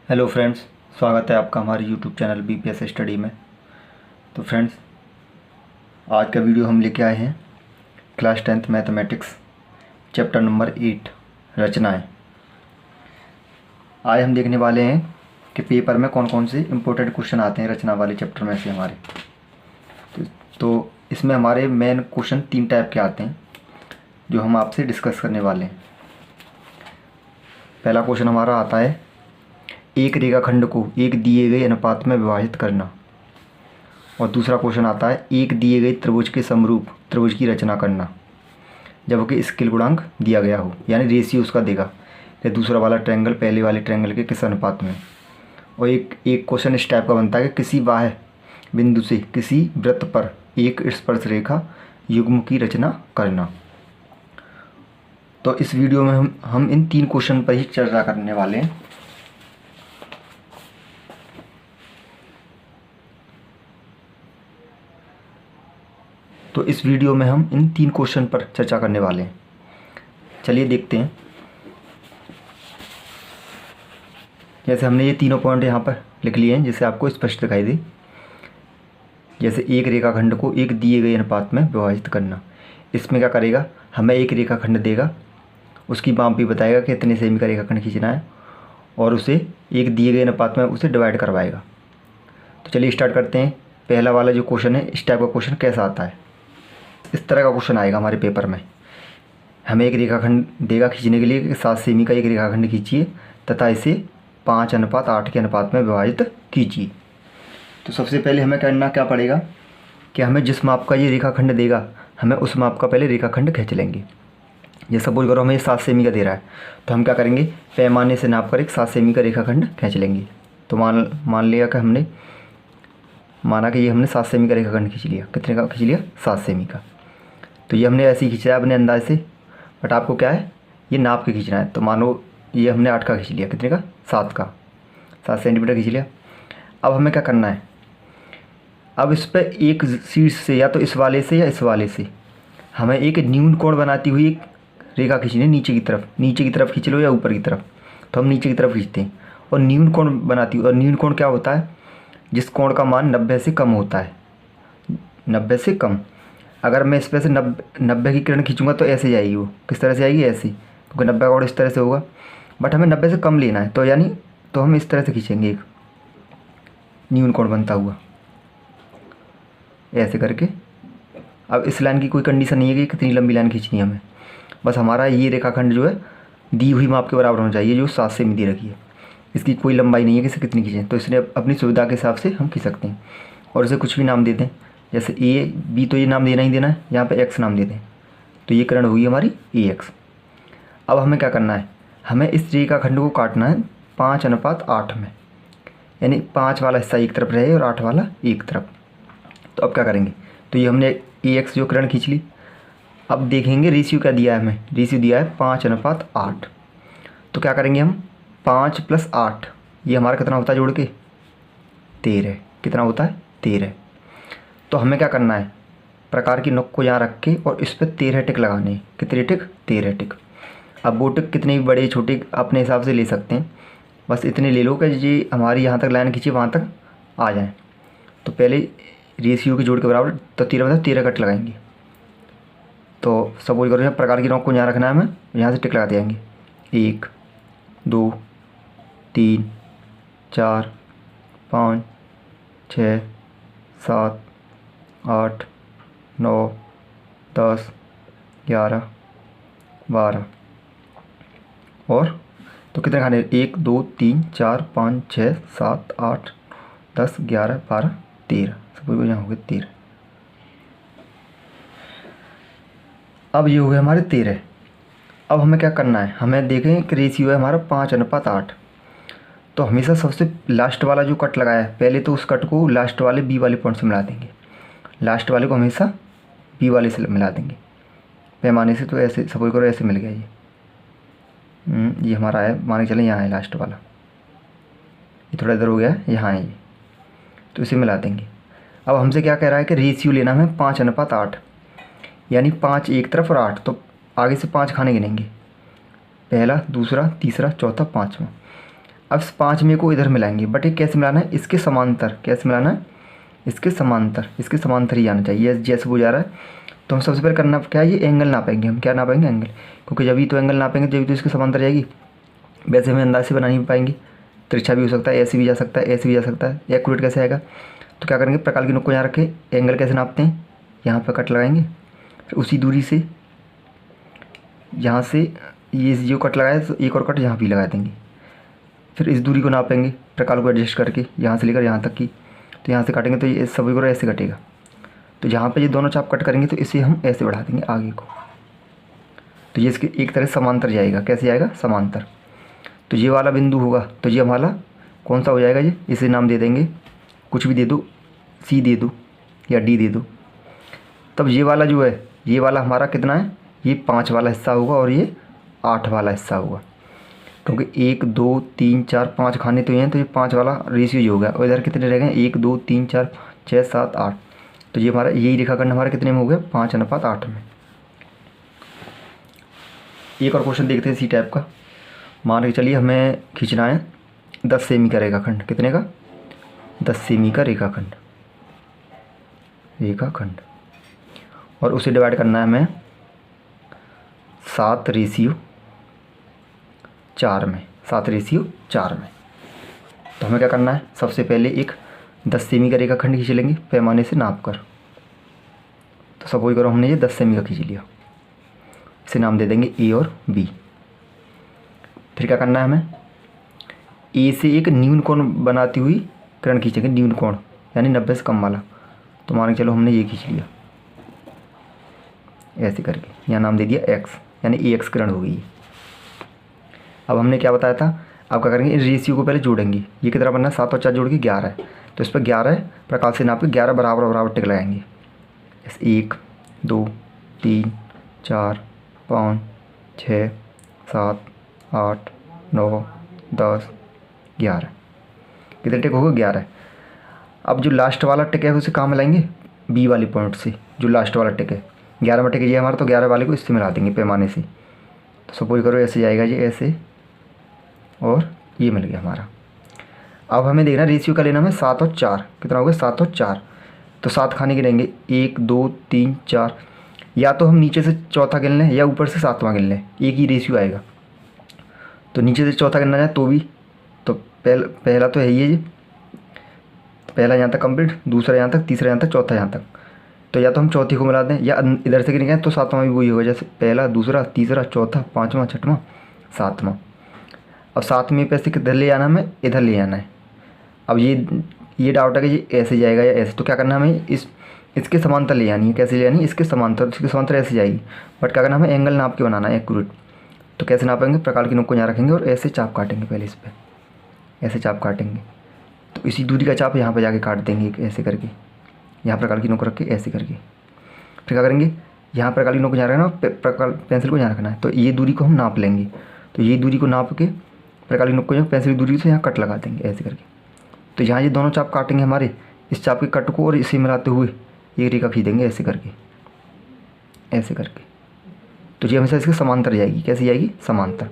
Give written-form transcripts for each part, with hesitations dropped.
Hello friends, स्वागत है आपका हमारे यूट्यूब चैनल बीपीएस स्टडी में। तो फ्रेंड्स, आज का वीडियो हम लेके आए हैं class 10th mathematics chapter number 8 रचनाएं। आज हम देखने वाले हैं कि पेपर में कौन कौन से इम्पोर्टेंट क्वेश्चन आते हैं रचना वाले चैप्टर में से हमारे। तो इसमें हमारे मेन क्वेश्चन 3 टाइप के आते हैं जो हम आपसे डिस्कस करने वाले हैं। पहला क्वेश्चन हमारा आता है, एक रेखाखंड को एक दिए गए अनुपात में विभाजित करना। और दूसरा क्वेश्चन आता है, एक दिए गए त्रिभुज के समरूप त्रिभुज की रचना करना जबकि स्केल गुणांक दिया गया हो, यानी रेशियो उसका देगा कि दूसरा वाला ट्रायंगल पहले वाले ट्रायंगल के किस अनुपात में। और एक क्वेश्चन इस टाइप का बनता है कि किसी बाह्य बिंदु से किसी वृत्त पर एक स्पर्श रेखा युग्म की रचना करना। तो इस वीडियो में हम इन 3 क्वेश्चन पर ही चर्चा करने वाले हैं। तो इस वीडियो में हम इन 3 क्वेश्चन पर चर्चा करने वाले हैं। चलिए देखते हैं। जैसे हमने ये तीनों पॉइंट यहाँ पर लिख लिए हैं जिससे आपको स्पष्ट दिखाई दे। जैसे एक रेखाखंड को एक दिए गए अनुपात में विभाजित करना। इसमें क्या करेगा, हमें एक रेखाखंड देगा, उसकी माप भी बताएगा कि इतने सेमी का रेखाखंड खींचना है और उसे एक दिए गए अनुपात में उसे डिवाइड करवाएगा। तो चलिए स्टार्ट करते हैं। पहला वाला जो क्वेश्चन है, इस टाइप का क्वेश्चन कैसा आता है, इस तरह का क्वेश्चन आएगा हमारे पेपर में। हमें एक रेखाखंड देगा खींचने के लिए कि 7 सेमी का एक रेखाखंड खींचिए तथा इसे 5:8 के अनुपात में विभाजित कीजिए। तो सबसे पहले हमें करना क्या पड़ेगा कि हमें जिस माप का ये रेखाखंड देगा हमें उस माप का पहले रेखाखंड खींच लेंगे। जैसे सपोज करो हमें 7 सेमी का दे रहा है तो हम क्या करेंगे, पैमाने से नाप कर एक 7 सेमी का रेखाखंड खींच लेंगे। तो मान लिया कि हमने माना कि ये हमने 7 सेमी का रेखाखंड खींच लिया। कितने का खींच लिया, 7 सेमी का। तो ये हमने ऐसे ही खींचा है अपने अंदाज से, बट आपको क्या है ये नाप के खींचना है। तो मानो ये हमने 8 का खींच लिया, कितने का, 7 का, 7 सेंटीमीटर खींच लिया। अब हमें क्या करना है, अब इस पर एक शीर्ष से या तो इस वाले से या इस वाले से हमें एक न्यून कोण बनाती हुई एक रेखा खींचनी है नीचे की तरफ खींच लो या ऊपर की तरफ। तो हम नीचे की तरफ खींचते हैं और न्यून कोण बनाती हुई। और न्यून कोण क्या होता है, जिस कोण का मान 90 से कम होता है, 90 से कम। अगर मैं इस पर से 90 की किरण खींचूंगा तो ऐसे जाएगी, वो किस तरह से आएगी, ऐसी, क्योंकि 90 का कोण इस तरह से होगा। बट हमें 90 से कम लेना है, तो यानी तो हम इस तरह से खींचेंगे एक न्यून कोण बनता हुआ ऐसे करके। अब इस लाइन की कोई कंडीशन नहीं है कि कितनी लंबी लाइन खींचनी है हमें, बस हमारा ये रेखाखंड जो है दी हुई माप के बराबर होना चाहिए जो 7 सेमी दी रखी है। इसकी कोई लंबाई नहीं है कि इसे कितनी खींचें, तो इसने अपनी सुविधा के हिसाब से हम खींच सकते हैं। और इसे कुछ भी नाम दे दें, जैसे ए बी, तो ये नाम देना ही देना है, यहाँ पे एक्स नाम दे दें। तो ये किरण हुई हमारी ए एक्स। अब हमें क्या करना है, हमें इस रेखाखंड को काटना है 5:8 में, यानी 5 वाला हिस्सा एक तरफ रहे और 8 वाला एक तरफ। तो अब क्या करेंगे, तो ये हमने ए एक्स जो किरण खींच ली। अब देखेंगे रेशियो क्या दिया है, हमें रेशियो दिया है 5:8। तो क्या करेंगे हम, 5 + 8, ये हमारा कितना होता है जोड़ के, 13। कितना होता है, 13। तो हमें क्या करना है, प्रकार की नोक को यहाँ रख के और इस पर 13 टिक लगाने हैं। कितने टिक, 13 टिक। अब वो टिक कितने भी बड़े छोटे अपने हिसाब से ले सकते हैं, बस इतने ले लो कि जी हमारी यहाँ तक लाइन खींची वहाँ तक आ जाए। तो पहले रेशियो के जोड़ के बराबर, तो 13 मतलब 13 कट लगाएंगे। तो सपोज करो प्रकार की नोक को यहाँ रखना है, हमें यहाँ से टिक लगाते जाएंगे, 1 2 3 4 5 6 7 8 9 10 11 12 और तो कितने खाने, 1 2 3 4 5 6 7 8 10 11 12 13, सपोज यहाँ हो गए 13। अब ये हो गए हमारे 13। अब हमें क्या करना है, हमें देखें कि रेशियो है हमारा 5:8। तो हमेशा सबसे लास्ट वाला जो कट लगाया है, पहले तो उस कट को लास्ट वाले बी वाले पॉइंट से मिला देंगे। लास्ट वाले को हमेशा बी वाले से मिला देंगे पैमाने से। तो ऐसे सपोज करो ऐसे मिल गया ये हमारा है, मान के चलें यहाँ है लास्ट वाला, ये थोड़ा इधर हो गया है, यहाँ है ये, तो इसे मिला देंगे। अब हमसे क्या कह रहा है कि रेशियो लेना हमें 5:8, यानी 5 एक तरफ और 8, तो आगे से 5 खाने गिनेंगे, पहला दूसरा तीसरा चौथा पाँचवा। अब इस 5 में को इधर मिलाएंगे, बट ये कैसे मिलाना है, इसके समांतर। कैसे मिलाना है, इसके समांतर। इसके समांतर ही आना चाहिए। जैसे वो जा रहा है तो हम सबसे पहले करना क्या है, ये एंगल नापेंगे हम। क्या नापेंगे, एंगल, क्योंकि जब ही तो एंगल नापेंगे जब ही तो इसके समांतर जाएगी। वैसे हमें अंदाज से बना नहीं पाएंगे, तिरछा भी हो सकता है, ऐसे भी जा सकता है, ऐसे भी जा सकता है। एक्यूरेट कैसे आएगा, तो क्या करेंगे, प्रकाल की नोक को यहाँ रखें। एंगल कैसे नापते हैं, यहाँ पर कट लगाएंगे, फिर उसी दूरी से यहाँ से ये जो कट लगाए तो एक और कट यहाँ भी लगा देंगे। फिर इस दूरी को नापेंगे प्रकाल को एडजस्ट करके, यहाँ से लेकर यहाँ तक की। तो यहाँ से काटेंगे तो ये सभी को ऐसे कटेगा। तो जहाँ पे ये दोनों चाप कट करेंगे तो इसे हम ऐसे बढ़ा देंगे आगे को। तो ये इसके एक तरह समांतर जाएगा। कैसे जाएगा, समांतर। तो ये वाला बिंदु होगा तो ये हमारा कौन सा हो जाएगा, ये इसे नाम दे देंगे, कुछ भी दे दो, सी दे दो या डी दे दो। तब ये वाला जो है, ये वाला हमारा कितना है, ये 5 वाला हिस्सा होगा और ये 8 वाला हिस्सा होगा। क्योंकि 1 2 3 4 5 खाने तो ये हैं, तो ये 5 वाला रेशियो जो होगा। और इधर कितने रह गए, 1 2 3 4 6 7 8। तो ये हमारा यही रेखाखंड हमारा कितने में हो गया, 5:8 में। एक और क्वेश्चन देखते हैं इसी टाइप का। मान के चलिए हमें खींचना है 10 सेमी का रेखाखंड। कितने का, 10 सेमी का रेखाखंड। और उसे डिवाइड करना है हमें 7:4 में। 7:4 में। तो हमें क्या करना है, सबसे पहले एक 10 सेमी का रेखाखंड खींच लेंगे पैमाने से नाप कर। तो सपोज करो हमने ये 10 सेमी का खींच लिया, इसे नाम दे देंगे ए और बी। फिर क्या करना है हमें, ए से एक न्यून कोण बनाती हुई किरण खींचेंगे, न्यून कोण यानी 90 से कम वाला। तो मान के चलो हमने ये खींच लिया ऐसे करके, यहाँ नाम दे दिया एक्स, यानी ए एक्स किरण हो गई। अब हमने क्या बताया था, अब क्या करेंगे, इन रेशियो को पहले जोड़ेंगे। ये कितना बनना है, 7 और 4 जोड़ के 11 है। तो इस पर 11 प्रकार से नाप के 11 बराबर बराबर टिक लगाएंगे। जैसे 1 2 3 4 5 6 7 8 9 10 11। कितने टिक हो गए, 11। अब जो लास्ट वाला टिक है उसे कहाँ मिलाएंगे, बी वाले पॉइंट से। जो लास्ट वाला टिक है 11 में टिक है हमारा, तो 11 वाले को इससे मिला देंगे पैमाने से। तो सपोज करो ऐसे जाएगा ये ऐसे, और ये मिल गया हमारा। अब हमें देखना रेशियो का लेना हमें 7 और 4। कितना हो गया, 7 और 4। तो 7 खाने के रहेंगे 1 2 3 4। या तो हम नीचे से चौथा गिन लें या ऊपर से 7वां गिन लें, एक ही रेशियो आएगा। तो नीचे से चौथा गिनना जाए तो भी, तो पहला तो है ये, पहला यहाँ तक कंप्लीट, दूसरा यहाँ तक, तीसरा यहाँ तक, चौथा यहाँ तक। तो या तो हम चौथी को मिला दें या इधर से गिनेंगे तो 7वां भी वही होगा। जैसे पहला दूसरा तीसरा चौथा 5वां 6वां 7वां। अब 7वें पे से किधर ले आना है, हमें इधर ले आना है। अब ये डाउट है कि ये ऐसे जाएगा या ऐसे, तो क्या करना है हमें, इसके समांतर ले आनी है। कैसे ले आनी है, इसके समांतर ऐसे जाएगी। बट क्या करना है, हमें एंगल नाप के बनाना है एक्यूरेट। तो कैसे नापेंगे, प्रकाल की नोक को यहाँ रखेंगे और ऐसे चाप काटेंगे। पहले इस पर ऐसे चाप काटेंगे, तो इसी दूरी का चाप यहाँ पर जाके काट देंगे ऐसे करके। यहाँ प्रकाल की नोक रख के ऐसे करके। फिर क्या करेंगे, यहाँ प्रकाल की नोक को यहाँ रखना, प्रकाल पेंसिल को यहाँ रखना है। तो ये दूरी को हम नाप लेंगे। तो ये दूरी को नाप के प्रकाल की नोक को यहाँ पेंसिल की दूरी से यहाँ कट लगा देंगे ऐसे करके। तो यहाँ ये दोनों चाप काटेंगे हमारे, इस चाप के कट को और इसे मिलाते हुए एक रेखा खींच देंगे ऐसे करके, ऐसे करके। तो ये हमेशा इसके समांतर जाएगी। कैसे जाएगी, समांतर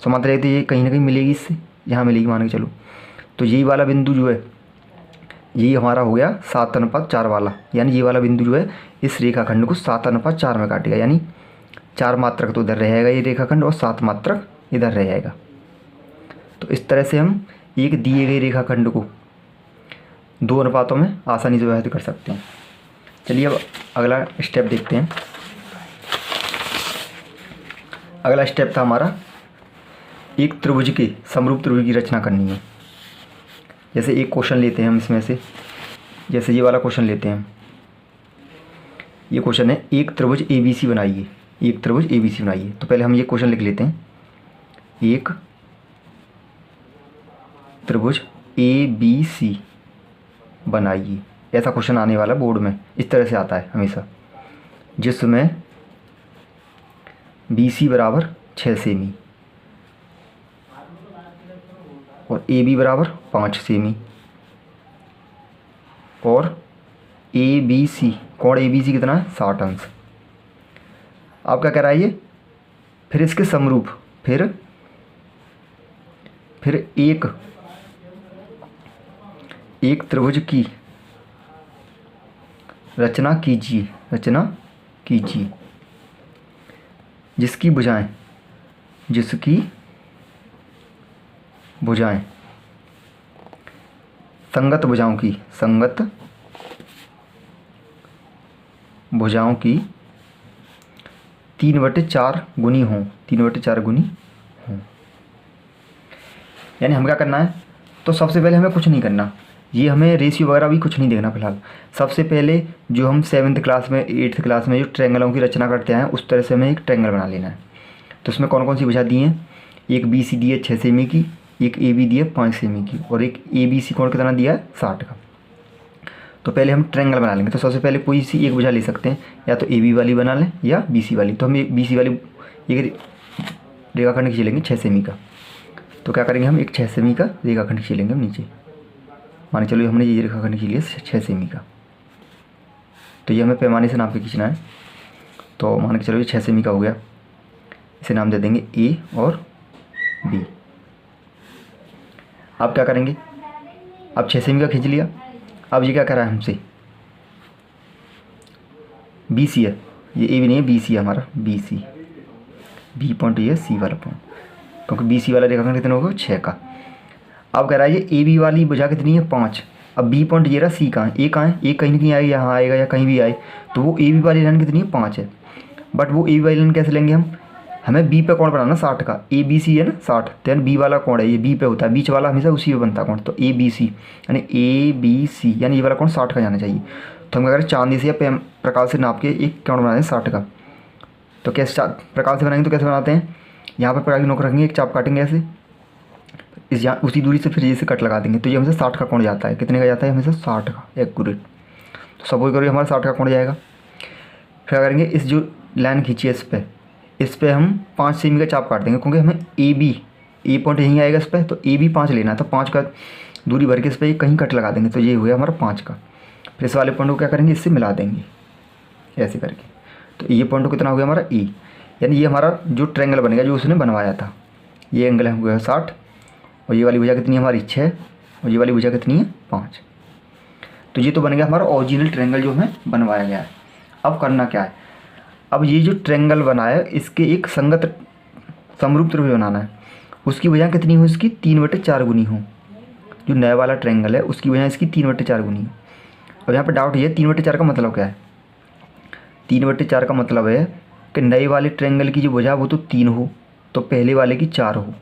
जाएगी। तो ये कहीं ना कहीं मिलेगी, इससे यहाँ मिलेगी मान के चलो। तो यही वाला बिंदु जो है, यही हमारा हो गया 7:4 वाला। यानी ये वाला बिंदु जो है इस रेखाखंड को 7:4 में काटेगा। यानी 4 मात्रक तो इधर रह जाएगा ये रेखाखंड और 7 मात्रक इधर रह जाएगा। तो इस तरह से हम एक दिए गए रेखाखंड को 2 अनुपातों में आसानी से विभाजित कर सकते हैं। चलिए अब अगला स्टेप देखते हैं। अगला स्टेप था हमारा, एक त्रिभुज के समरूप त्रिभुज की रचना करनी है। जैसे एक क्वेश्चन लेते हैं हम इसमें से, जैसे ये वाला क्वेश्चन लेते हैं हम। ये क्वेश्चन है, एक त्रिभुज ABC बनाइए। एक त्रिभुज ABC बनाइए। तो पहले हम ये क्वेश्चन लिख लेते हैं, एक त्रिभुज ABC बनाइए। ऐसा क्वेश्चन आने वाला बोर्ड में, इस तरह से आता है हमेशा, जिसमें BC बराबर 6 सेमी और AB बराबर 5 सेमी और ABC, कोण ABC कितना है, 60 अंश। आप क्या कह रहा है ये, फिर इसके समरूप, फिर फिर एक त्रिभुज की रचना कीजिए जिसकी भुजाएं संगत भुजाओं की 3/4 गुनी हों। यानी हम क्या करना है, तो सबसे पहले हमें कुछ नहीं करना, ये हमें रेशियो वगैरह भी कुछ नहीं देखना फिलहाल। सबसे पहले जो हम 7th क्लास में 8th क्लास में जो ट्रायंगलों की रचना करते हैं उस तरह से हमें एक ट्रायंगल बना लेना है। तो उसमें कौन कौन सी भुजा दी हैं, एक BC दी है 6 सेमी की, एक AB दी है 5 सेमी की, और एक ABC कोण कितना दिया है 60 का। तो पहले हम ट्रायंगल बना लेंगे। तो सबसे पहले कोई सी एक भुजा ले सकते हैं, या तो AB वाली बना लें या BC वाली। तो हम BC वाली एक रेखाखंड खींच लेंगे 6 सेमी का। तो क्या करेंगे, हम एक 6 सेमी का रेखाखंड खींच लेंगे हम नीचे। मान के चलो हमने ये रेखाखंड खींच लिया 6 सेमी का। तो ये हमें पैमाने से नाप के खींचना है। तो मान के चलो ये 6 सेमी का हो गया, इसे नाम दे देंगे A और B। अब क्या करेंगे, अब 6 सेमी का खींच लिया। अब ये क्या कर रहा है हमसे, BC है, ये A भी नहीं है, BC है हमारा, B पॉइंट, ये C वाला पॉइंट, क्योंकि BC वाला रेखाखंड कितना होगा 6 का। अब कह रहा है ये AB वाली भुजा कितनी है 5। अब B पॉइंट ये रहा, C कहाँ है, A कहाँ है, A कहीं नहीं आएगा, यहाँ आएगा या कहीं भी आए, तो वो AB वाली लाइन कितनी है 5 है। बट वो AB वाली लाइन कैसे लेंगे हम, हमें B पे कोण बनाना 60 का, ABC है ना 60, तो यानी B वाला कोण है, ये B पे होता है, बीच वाला हमेशा उसी पे बनता है कोण। तो ABC यानी ABC यानी ये वाला कोण 60 का जाना चाहिए। तो हम क्या करें, चांदी से या प्रकाश से नाप के एक कोण बना दें 60 का। तो कैसे प्रकाश से बनाएंगे, तो कैसे बनाते हैं, यहाँ पर प्रकाश की नोक रखेंगे, एक चाप काटेंगे ऐसे, इस यहाँ उसी दूरी से फिर जैसे कट लगा देंगे। तो ये हमेशा 60 का कोण जाता है, कितने का जाता है हमेशा 60 का एक्यूरेट। तो सपोज करो हमारा 60 का कोण जाएगा। फिर क्या करेंगे, इस जो लाइन खींची है इस पे हम 5 सेमी का चाप काट देंगे, क्योंकि हमें ए पॉइंट यहीं आएगा इस पर, तो AB 5 लेना है। तो 5 का दूरी भर के इस पर कहीं कट लगा देंगे, तो ये हो गया हमारा 5 का। फिर इस वाले पॉइंट को क्या करेंगे, इससे मिला देंगे ऐसे करके। तो ये पॉइंट को कितना हो गया हमारा E, यानी ये हमारा जो ट्रायंगल बनेगा जो उसने बनवाया था। ये एंगल है हुआ 60, और ये वाली भुजा कितनी है हमारी 6, और ये वाली भुजा कितनी है 5। तो ये तो बन गया हमारा ओरिजिनल ट्रायंगल जो हमें बनवाया गया है। अब करना क्या है, अब ये जो ट्रायंगल बनाया है इसके एक संगत समरूप त्रिभुज बनाना है। उसकी भुजा कितनी हो, इसकी 3/4 गुनी हो। जो नया वाला ट्रायंगल है उसकी भुजा इसकी 3/4 गुनी हो। और यहाँ पर डाउट ये 3/4 का मतलब क्या है, 3/4 का मतलब है कि नए वाले ट्रायंगल की जो भुजा वो तो 3 हो, तो पहले वाले की 4 हो।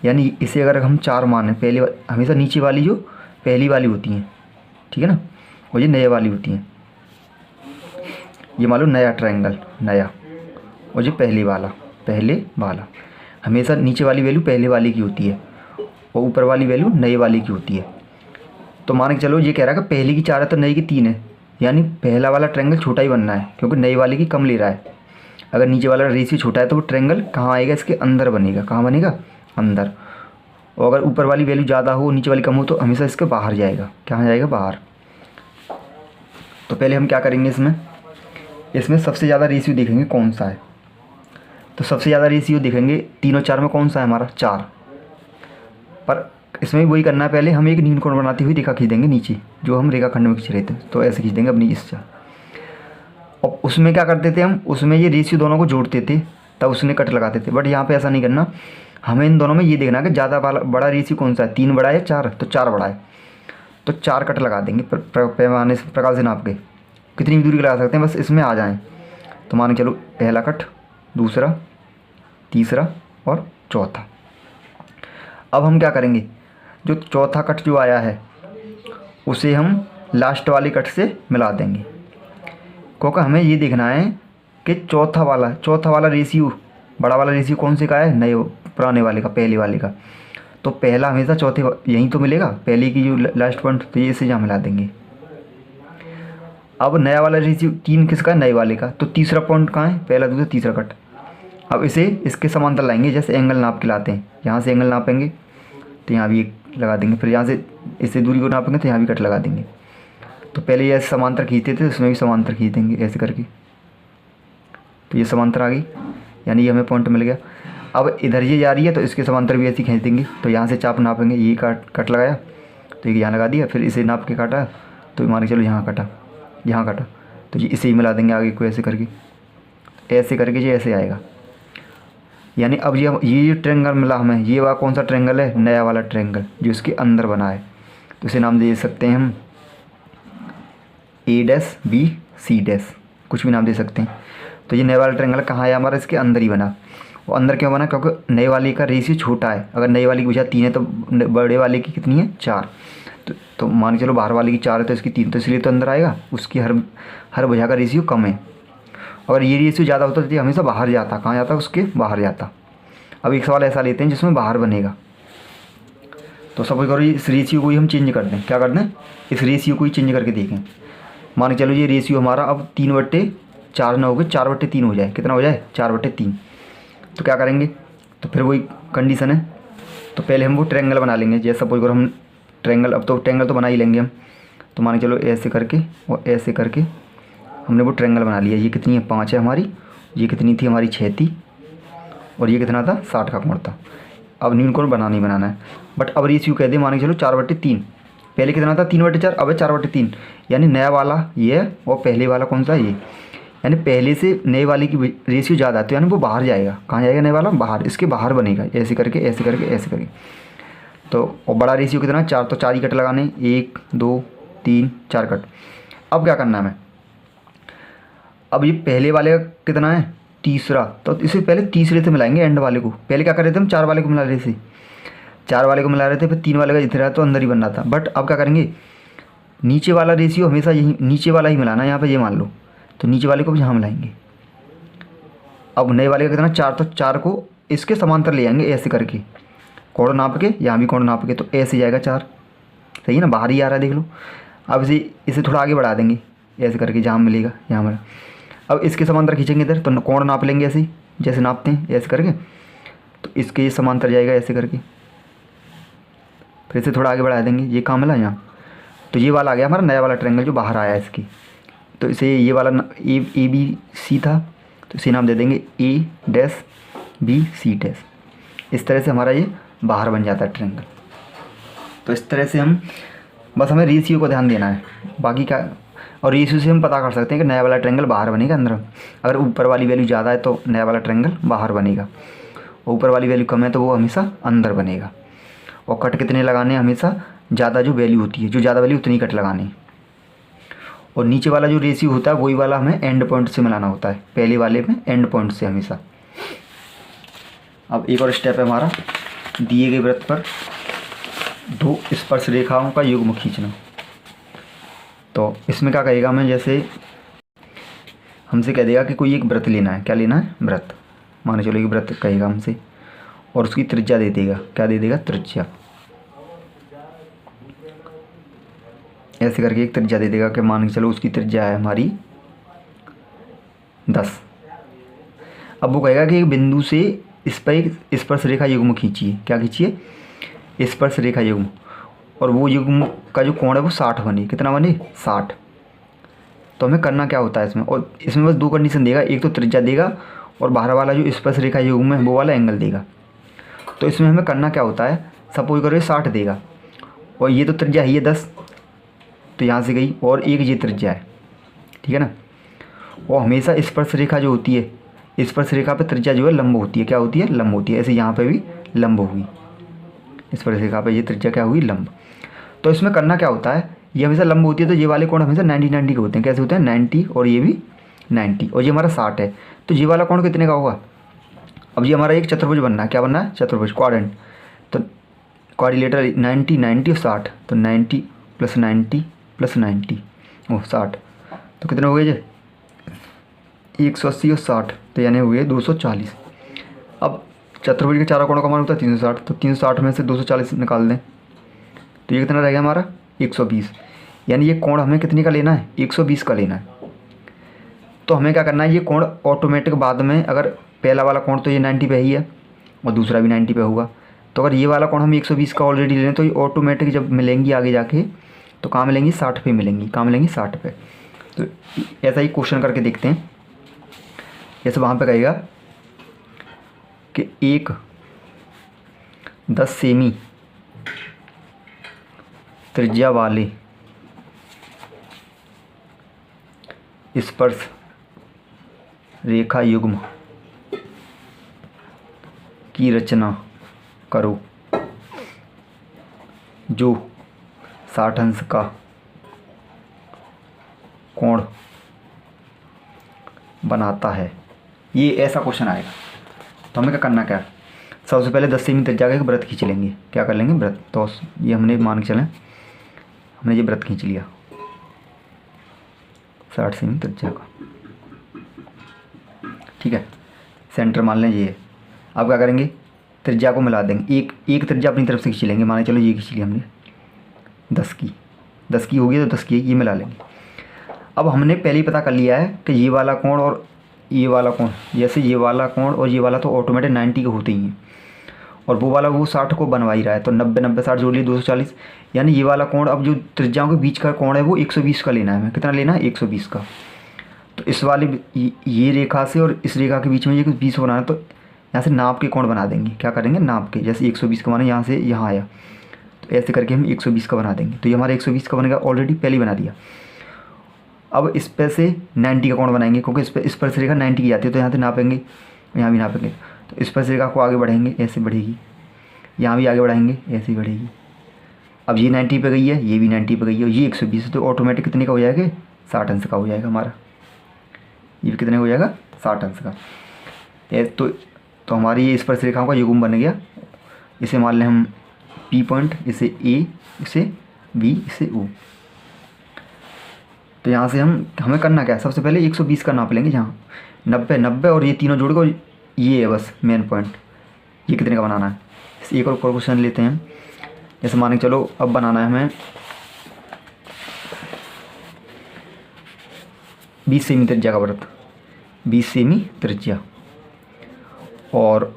यानी इसे अगर हम 4 माने, पहले हमेशा नीचे वाली जो पहली वाली होती हैं, ठीक है ना, और ये नए वाली होती हैं। ये मान लो नया ट्रायंगल नया, और ये पहले वाला हमेशा नीचे वाली वैल्यू पहले वाले की होती है और ऊपर वाली वैल्यू नए वाले की होती है। तो मान के चलो ये कह रहा है कि पहले की 4 है तो नए की 3 है, यानी पहला वाला ट्रायंगल छोटा ही बनना है, क्योंकि नए वाले की कम ले रहा है। अगर नीचे वाला रेशियो छोटा है तो वो ट्रायंगल कहाँ आएगा, इसके अंदर बनेगा। कहाँ बनेगा, अंदर। और अगर ऊपर वाली वैल्यू ज़्यादा हो नीचे वाली कम हो तो हमेशा इसके बाहर जाएगा। कहाँ जाएगा, बाहर। तो पहले हम क्या करेंगे, इसमें सबसे ज़्यादा रेशियो देखेंगे कौन सा है। तो सबसे ज़्यादा रेशियो देखेंगे 3 और 4 में कौन सा है हमारा 4। पर इसमें भी वही करना है, पहले हम एक नील कोण बनाते हुए रेखा खींच देंगे नीचे, जो हम रेखाखंड में खींच रहे थे। तो ऐसे खींच देंगे अपनी इससे। और उसमें क्या करते थे हम, उसमें ये रेशियो दोनों को जोड़ते थे, तब उसने कट लगाते थे। बट यहाँ पे ऐसा नहीं करना, हमें इन दोनों में ये देखना कि ज़्यादा बड़ा रेशियो कौन सा है, 3 बड़ा है या 4। तो 4 बड़ा है, तो 4 कट लगा देंगे पैमाने से, प्रकार से नाप के। कितनी भी दूरी लगा सकते हैं, बस इसमें आ जाएं। तो मान के चलो पहला कट, दूसरा, तीसरा और चौथा। अब हम क्या करेंगे, जो चौथा कट जो आया है उसे हम लास्ट वाले कट से मिला देंगे, क्योंकि हमें ये देखना है कि चौथा वाला रेशियो, बड़ा वाला रेशियो कौन से का है, नए पुराने वाले का, पहले वाले का। तो पहला हमेशा चौथे यहीं तो मिलेगा, पहले की जो लास्ट पॉइंट, तो ये इसे यहाँ मिला देंगे। अब नया वाला रेशियो 3 किसका है, नए वाले का। तो तीसरा पॉइंट कहाँ है, पहला दूसरा तीसरा कट। अब इसे इसके समांतर लाएंगे, जैसे एंगल नाप के लाते हैं। यहाँ से एंगल नापेंगे तो यहाँ भी एक लगा देंगे, फिर यहाँ से इससे दूरी को नापेंगे तो यहाँ भी कट लगा देंगे। तो पहले ये समांतर खींचते थे, उसमें भी समांतर खींच देंगे ऐसे करके। तो ये समांतर आ गई, यानी ये हमें पॉइंट मिल गया। अब इधर ये जा रही है तो इसके समांतर भी ऐसे खींच देंगे। तो यहाँ से चाप नापेंगे, ये कट लगाया तो ये यहाँ लगा दिया, फिर इसे नाप के काटा तो मान के चलो यहाँ कटा, यहाँ कटा, तो जी इसे ही मिला देंगे आगे को ऐसे करके जी ऐसे आएगा। यानी अब ये ट्रायंगल मिला हमें, ये वाला कौन सा ट्रायंगल है, नया वाला ट्रायंगल जो इसके अंदर बना है। तो इसे नाम दे सकते हैं हम A', B, C', कुछ भी नाम दे सकते हैं। तो ये नया वाला ट्रायंगल कहाँ है हमारा, इसके अंदर ही बना। वो अंदर क्यों बना, क्योंकि नए वाले का रेशियो छोटा है। अगर नए वाले की भुजा 3 है तो बड़े वाले की कितनी है, 4। तो मान के चलो बाहर वाले की 4 है तो इसकी 3, तो इसलिए तो अंदर आएगा। उसकी हर भुजा का रेशियो कम है। अगर ये रेशियो ज़्यादा होता तो ये हमेशा बाहर जाता, कहाँ जाता, उसके बाहर जाता। अब एक सवाल ऐसा लेते हैं जिसमें बाहर बनेगा। तो सपोज करो इस रेशियो को ही हम चेंज कर दें, क्या कर दें, इस रेशियो को ही चेंज करके देखें। मान के चलो ये रेशियो हमारा अब 3/4 ना हो गए, 4/3 हो जाए। कितना हो जाए, 4/3। तो क्या करेंगे, तो फिर वही कंडीशन है। तो पहले हम वो ट्रायंगल बना लेंगे। जैसे सपोज करो हम ट्रायंगल, अब तो ट्रायंगल तो बना ही लेंगे हम। तो मान के चलो ऐसे करके और ऐसे करके हमने वो ट्रायंगल बना लिया। ये कितनी है, 5 है हमारी। ये कितनी थी हमारी, 6 थी। और ये कितना था, 60 का कोण था। अब न्यून कोण बनाना है। बट अब रेशियो कह दे, मान के चलो 4/3। पहले कितना था, 3/4, अब है 4/3। यानी नया वाला ये है और पहले वाला कौन सा है, ये। यानी पहले से नए वाले की रेशियो ज़्यादा है तो यानी वो बाहर जाएगा। कहाँ जाएगा नए वाला, बाहर। इसके बाहर बनेगा, ऐसे करके ऐसे करके ऐसे करके। तो और बड़ा रेशियो कितना, 4, तो 4 ही कट लगाने, 1 2 3 4 कट। अब क्या करना है हमें, अब ये पहले वाले का कितना है, तीसरा। तो इसे पहले तीसरे से मिलाएंगे, एंड वाले को। पहले क्या कर रहे थे हम, 4 वाले को मिला रहे थे, 4 वाले को मिला रहे थे, फिर 3 वाले का इधर तो अंदर ही बन रहा था। बट अब क्या करेंगे, नीचे वाला रेशियो हमेशा यही नीचे वाला ही मिलाना है। यहाँ पे ये मान लो, तो नीचे वाले को भी यहाँ मिलाएंगे। अब नए वाले का कितना, 4, तो 4 को इसके समांतर ले आएंगे ऐसे करके, कोण नाप के, यहाँ भी कोण नाप के, तो ऐसे जाएगा 4। सही है ना, बाहर ही आ रहा है, देख लो। अब इसे थोड़ा आगे बढ़ा देंगे ऐसे करके, जहाँ मिलेगा यहाँ मिला। अब इसके समांतर खींचेंगे इधर, तो कोण नाप लेंगे ऐसे ही, जैसे नापते हैं ऐसे करके। तो इसके ये समांतर जाएगा ऐसे करके, फिर इसे थोड़ा आगे बढ़ा देंगे। ये कहाँ मिला, यहाँ। तो ये वाला आ गया हमारा नया वाला ट्रायंगल जो बाहर आया है इसकी। तो इसे ये वाला ABC था, तो इसे नाम दे देंगे A', B, C'। इस तरह से हमारा ये बाहर बन जाता है ट्रायंगल। तो इस तरह से हम बस हमें रेशियो को ध्यान देना है, बाकी क्या। और रेशियो से हम पता कर सकते हैं कि नया वाला ट्रायंगल बाहर बनेगा अंदर। अगर ऊपर वाली वैल्यू ज़्यादा है तो नया वाला ट्रायंगल बाहर बनेगा, ऊपर वाली वैल्यू कम है तो वो हमेशा अंदर बनेगा। और कट कितने लगाने, हमेशा ज़्यादा जो वैल्यू होती है, जो ज़्यादा वैल्यू उतनी कट लगाने। और नीचे वाला जो रेशियो होता है वही वाला हमें एंड पॉइंट से मिलाना होता है, पहले वाले में एंड पॉइंट से हमेशा। अब एक और स्टेप है हमारा, दिए गए वृत्त पर 2 स्पर्श रेखाओं का युग्म खींचना। तो इसमें क्या कहेगा हमें, जैसे हमसे कह देगा कि कोई एक वृत्त लेना है। क्या लेना है, वृत्त। मान चलो एक वृत्त कहेगा हमसे, और उसकी त्रिज्या दे देगा। क्या दे देगा, त्रिज्या। ऐसे करके एक त्रिज्या दे देगा कि मान के चलो उसकी त्रिज्या है हमारी 10। अब वो कहेगा कि एक बिंदु से इस पर एक स्पर्श रेखा युग्म खींचिए। क्या खींचिए, स्पर्श रेखा युग्म। और वो युग्म का जो कोण है वो 60 बने। कितना बने, 60। तो हमें करना क्या होता है इसमें, और इसमें बस 2 कंडीशन देगा, एक तो त्रिज्या देगा और बाहर वाला जो स्पर्श रेखा युग्म है वो वाला एंगल देगा। तो इसमें हमें करना क्या होता है, सपोज करो ये 60 देगा और ये तो त्रिज्या है ये 10, तो यहाँ से गई, और एक ये त्रिज्या है, ठीक है ना। और हमेशा स्पर्श रेखा जो होती है, स्पर्श रेखा पे त्रिज्या जो है लंब होती है। क्या होती है, लंब होती है। ऐसे यहाँ पे भी लंब होगी, स्पर्श रेखा पे ये त्रिज्या क्या हुई, लंब। तो इसमें करना क्या होता है, ये हमेशा लंब होती है तो ये वाले कोण हमेशा 90 के होते हैं। कैसे होते हैं, 90, और ये भी 90, और ये हमारा 60 है। तो ये वाला कोण कितने का होगा। अब ये हमारा एक चतुर्भुज बनना है। क्या बनना है, चतुर्भुज, क्वाड्रेंट। तो क्वाड्रिलेटरल 90 90 और 60, तो 90 + 90 + 90 ओह 60। तो कितने हो गए ये, 180 और 60, तो यानी हुए 240। अब चतुर्भुज के चारों कोणों का मान होता है 360, तो 360 में से 240 निकाल दें तो ये कितना रहेगा हमारा, 120। यानी ये कोण हमें कितने का लेना है, 120 का लेना है। तो हमें क्या करना है, ये कोण ऑटोमेटिक बाद में, अगर पहला वाला कोण तो ये 90 पे ही है और दूसरा भी 90 पे होगा, तो अगर ये वाला कोण हम 120 का ऑलरेडी ले लें तो ये ऑटोमेटिक जब मिलेंगी आगे जाके तो कहाँ मिलेंगी, 60 पे मिलेंगी। कहाँ मिलेंगी, 60 पे। तो ऐसा ही क्वेश्चन करके देखते हैं। जैसे वहाँ पे कहेगा कि एक 10 सेमी त्रिज्या वाले स्पर्श रेखा युग्म की रचना करो जो 60 अंश का कोण बनाता है। ये ऐसा क्वेश्चन आएगा। तो हमें क्या करना, क्या सबसे पहले 10 सेमी त्रिज्या का एक वृत्त खींच लेंगे। क्या कर लेंगे, वृत्त। तो ये हमने मान के चलें, हमने ये वृत्त खींच लिया 60 सेमी त्रिज्या का, ठीक है। सेंटर मान लें ये। अब क्या करेंगे, त्रिज्या को मिला देंगे। एक त्रिज्या अपनी तरफ से खींच लेंगे। माने चलो ये खींच लिया हमने 10 की होगी, तो 10 की ये मिला लेंगे। अब हमने पहले ही पता कर लिया है कि ये वाला कोण और ये वाला कोण, जैसे ये वाला कोण और ये वाला तो ऑटोमेटिक 90 के होते ही हैं, और वो वाला वो 60 को बनवा ही रहा है। तो 90 90 60 जोड़ लिए 240, यानी ये वाला कोण, अब जो त्रिज्याओं के बीच का कोण है वो 120 का लेना है हमें। कितना लेना है, 120 का। तो इस वाली ये रेखा से और इस रेखा के बीच में ये 20 बनाना है, तो यहाँ से नाप के कोण बना देंगे। क्या करेंगे, नाप के। जैसे 120 का माने यहाँ से यहाँ आया, तो ऐसे करके हम 120 का बना देंगे। तो ये हमारा 120 का बनेगा, ऑलरेडी पहले ही बना दिया। अब इस पर से 90 का कोण बनाएंगे, क्योंकि इस पर से रेखा 90 की जाती है। तो यहाँ से नापेंगे, यहाँ भी नापेंगे। तो इस पर से रेखा को आगे बढ़ाएंगे, ऐसे बढ़ेगी। यहाँ भी आगे बढ़ाएंगे, ऐसे ही बढ़ेगी। अब ये 90 पे गई है, ये भी 90 पे गई है, और ये 120, तो ऑटोमेटिक कितने का हो जाएगा, 60 अंश का हो जाएगा हमारा। ये भी कितने हो जाएगा, 60 अंश का। तो हमारी ये इस पर से रेखाओं का युग्म बन गया। इसे मान लें हम P पॉइंट, इसे A, इसे B, इसे O। तो यहाँ से हमें करना क्या है, सबसे पहले 120 का नाप लेंगे। जहाँ 90 90 और ये तीनों जोड़ कर ये है बस मेन पॉइंट। ये कितने का बनाना है, एक और क्वेश्चन लेते हैं। जैसे मान के चलो अब बनाना है हमें 20 सेमी त्रिज्या का वृत्त, 20 सेमी त्रिज्या, और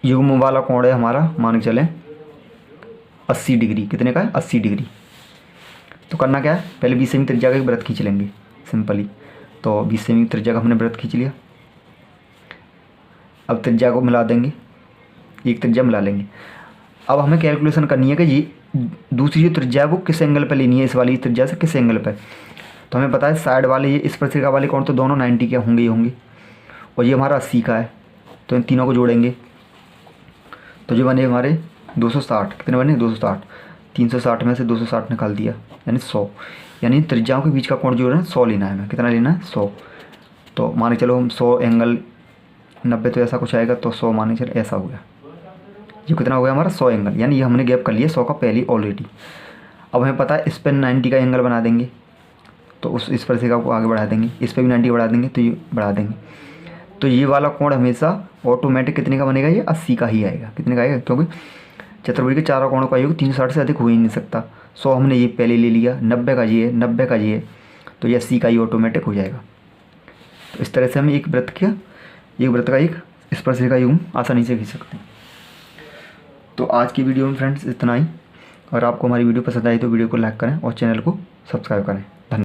युग्म वाला कोण है हमारा, मान के चलें 80 डिग्री। कितने का है, 80 डिग्री। तो करना क्या है, पहले 20 सेमी त्रिज्या का एक वृत्त खींच लेंगे सिंपली। तो 20 सेमी त्रिज्या का हमने वृत्त खींच लिया। अब त्रिज्या को मिला देंगे, एक त्रिज्या मिला लेंगे। अब हमें कैलकुलेशन करनी है कि ये दूसरी जो त्रिज्या है वो किस एंगल पर लेनी है, इस वाली त्रिज्या से किस एंगल पर। तो हमें पता है साइड वाले ये इस प्रकार वाले कोण तो दोनों 90 के होंगे ही होंगे, और ये हमारा 80 का है। तो इन तीनों को जोड़ेंगे तो जो बने हमारे 260। कितने बने, 260। 360 में से 260 निकाल दिया, यानी 100। यानी त्रिज्याओं के बीच का कोण जो है 100 लेना है हमें। कितना लेना है, 100। तो मान के चलो हम 100 एंगल 90 तो ऐसा कुछ आएगा, तो 100 मान के चलो ऐसा हो गया। ये कितना हो गया हमारा, 100 एंगल। यानी ये हमने गैप कर लिया 100 का पहले ऑलरेडी। अब हमें पता है इस पर 90 का एंगल बना देंगे, तो इस पर से को आगे बढ़ा देंगे, इस पर भी 90 बढ़ा देंगे, तो ये बढ़ा देंगे। तो ये वाला कोण हमेशा ऑटोमेटिक कितने का बनेगा, ये 80 का ही आएगा। कितने का आएगा, क्योंकि चतुर्भुज के चारों कोणों का योग 360 से अधिक हो ही नहीं सकता। 100 हमने ये पहले ले लिया, 90 का ये है, 90 का ये है, तो ये 80 का ही ऑटोमेटिक हो जाएगा। तो इस तरह से हम एक वृत्त का एक स्पर्श का युग्म आसानी से खींच सकते हैं। तो आज की वीडियो में फ्रेंड्स इतना ही। और आपको हमारी वीडियो पसंद आई तो वीडियो को लाइक करें और चैनल को सब्सक्राइब करें।